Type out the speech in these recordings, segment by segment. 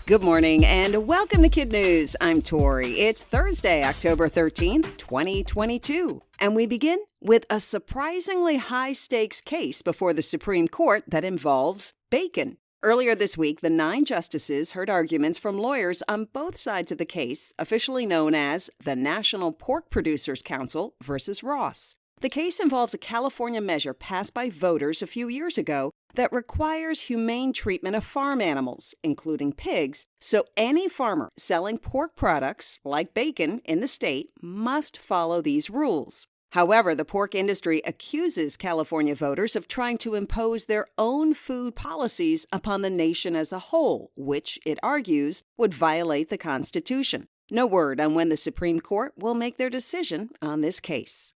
Good morning and welcome to KidNuz. I'm Tori. It's Thursday, October 13th, 2022. And we begin with a surprisingly high-stakes case before the Supreme Court that involves bacon. Earlier this week, the 9 justices heard arguments from lawyers on both sides of the case, officially known as the National Pork Producers Council versus Ross. The case involves a California measure passed by voters a few years ago that requires humane treatment of farm animals, including pigs, so any farmer selling pork products, like bacon, in the state must follow these rules. However, the pork industry accuses California voters of trying to impose their own food policies upon the nation as a whole, which, it argues, would violate the Constitution. No word on when the Supreme Court will make their decision on this case.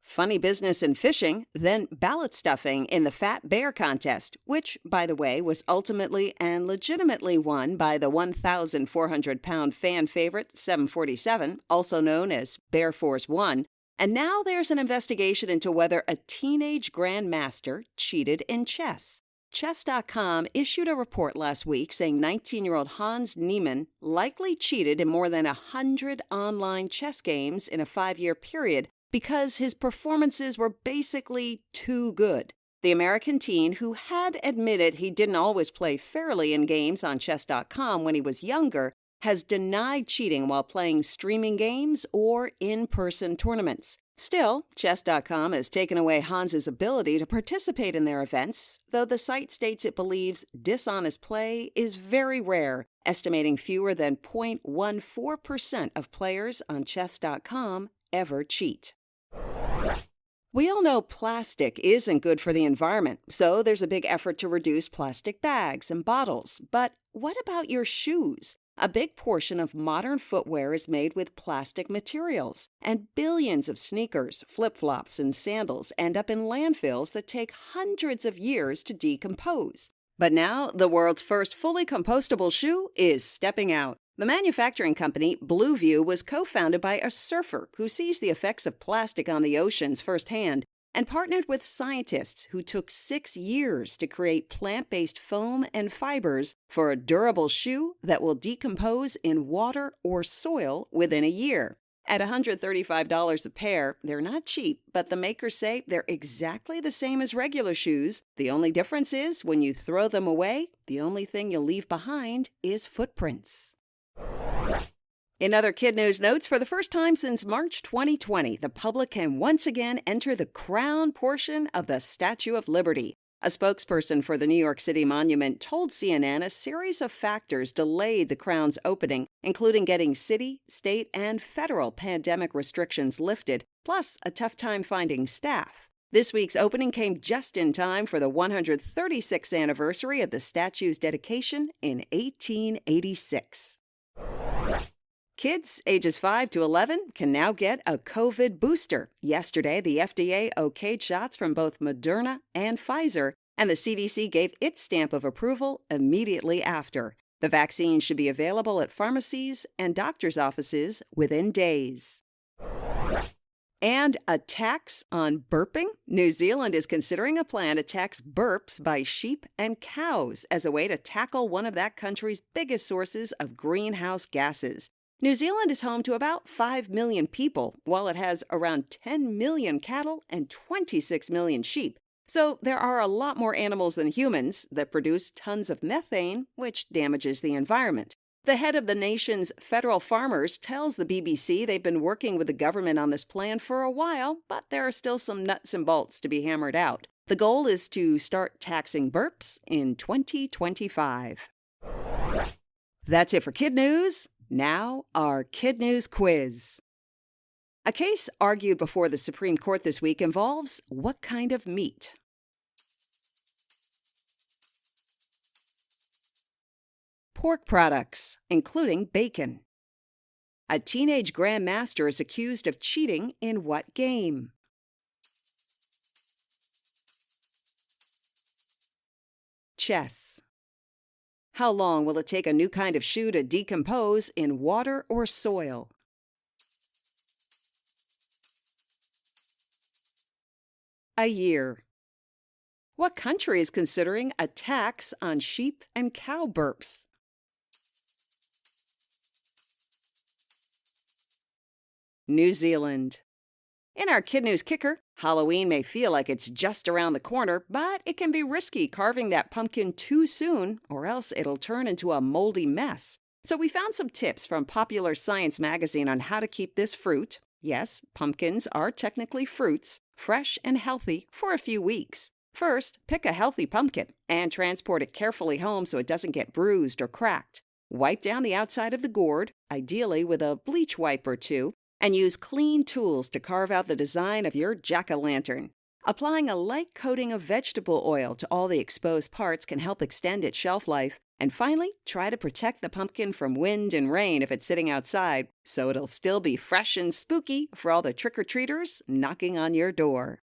Funny business in fishing, then ballot stuffing in the Fat Bear contest, which, by the way, was ultimately and legitimately won by the 1,400-pound fan favorite 747, also known as Bear Force One. And now there's an investigation into whether a teenage grandmaster cheated in chess. Chess.com issued a report last week saying 19-year-old Hans Niemann likely cheated in more than 100 online chess games in a 5-year period, because his performances were basically too good. The American teen, who had admitted he didn't always play fairly in games on Chess.com when he was younger, has denied cheating while playing streaming games or in-person tournaments. Still, Chess.com has taken away Hans's ability to participate in their events, though the site states it believes dishonest play is very rare, estimating fewer than 0.14% of players on Chess.com ever cheat. We all know plastic isn't good for the environment, so there's a big effort to reduce plastic bags and bottles. But what about your shoes? A big portion of modern footwear is made with plastic materials, and billions of sneakers, flip-flops, and sandals end up in landfills that take hundreds of years to decompose. But now, the world's first fully compostable shoe is stepping out. The manufacturing company, Blueview, was co-founded by a surfer who sees the effects of plastic on the oceans firsthand and partnered with scientists who took 6 years to create plant-based foam and fibers for a durable shoe that will decompose in water or soil within a year. At $135 a pair, they're not cheap, but the makers say they're exactly the same as regular shoes. The only difference is when you throw them away, the only thing you'll leave behind is footprints. In other KidNuz notes, for the first time since March 2020, the public can once again enter the crown portion of the Statue of Liberty. A spokesperson for the New York City monument told CNN a series of factors delayed the crown's opening, including getting city, state, and federal pandemic restrictions lifted, plus a tough time finding staff. This week's opening came just in time for the 136th anniversary of the statue's dedication in 1886. Kids ages 5 to 11 can now get a COVID booster. Yesterday, the FDA okayed shots from both Moderna and Pfizer, and the CDC gave its stamp of approval immediately after. The vaccine should be available at pharmacies and doctors' offices within days. And a tax on burping? New Zealand is considering a plan to tax burps by sheep and cows as a way to tackle one of that country's biggest sources of greenhouse gases. New Zealand is home to about 5 million people, while it has around 10 million cattle and 26 million sheep. So there are a lot more animals than humans that produce tons of methane, which damages the environment. The head of the nation's federal farmers tells the BBC they've been working with the government on this plan for a while, but there are still some nuts and bolts to be hammered out. The goal is to start taxing burps in 2025. That's it for KidNuz. Now, our KidNuz quiz. A case argued before the Supreme Court this week involves what kind of meat? Pork products, including bacon. A teenage grandmaster is accused of cheating in what game? Chess. How long will it take a new kind of shoe to decompose in water or soil? A year. What country is considering a tax on sheep and cow burps? New Zealand. In our KidNuz Kicker, Halloween may feel like it's just around the corner, but it can be risky carving that pumpkin too soon, or else it'll turn into a moldy mess. So we found some tips from Popular Science magazine on how to keep this fruit, yes, pumpkins are technically fruits, fresh and healthy for a few weeks. First, pick a healthy pumpkin and transport it carefully home so it doesn't get bruised or cracked. Wipe down the outside of the gourd, ideally with a bleach wipe or two, and use clean tools to carve out the design of your jack-o'-lantern. Applying a light coating of vegetable oil to all the exposed parts can help extend its shelf life. And finally, try to protect the pumpkin from wind and rain if it's sitting outside, so it'll still be fresh and spooky for all the trick-or-treaters knocking on your door.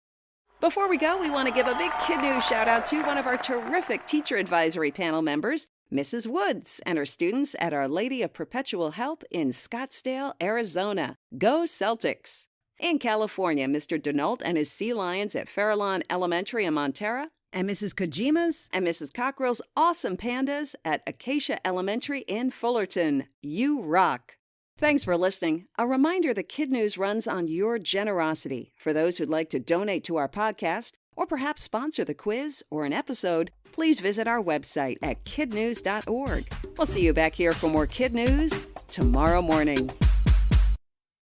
Before we go, we want to give a big KidNuz shout-out to one of our terrific teacher advisory panel members, Mrs. Woods, and her students at Our Lady of Perpetual Help in Scottsdale, Arizona. Go Celtics! In California, Mr. Denault and his sea lions at Farallon Elementary in Montera, and Mrs. Kojima's and Mrs. Cockrell's awesome pandas at Acacia Elementary in Fullerton. You rock! Thanks for listening. A reminder that KidNuz runs on your generosity. For those who'd like to donate to our podcast, or perhaps sponsor the quiz or an episode, please visit our website at kidnuz.org. We'll see you back here for more KidNuz tomorrow morning.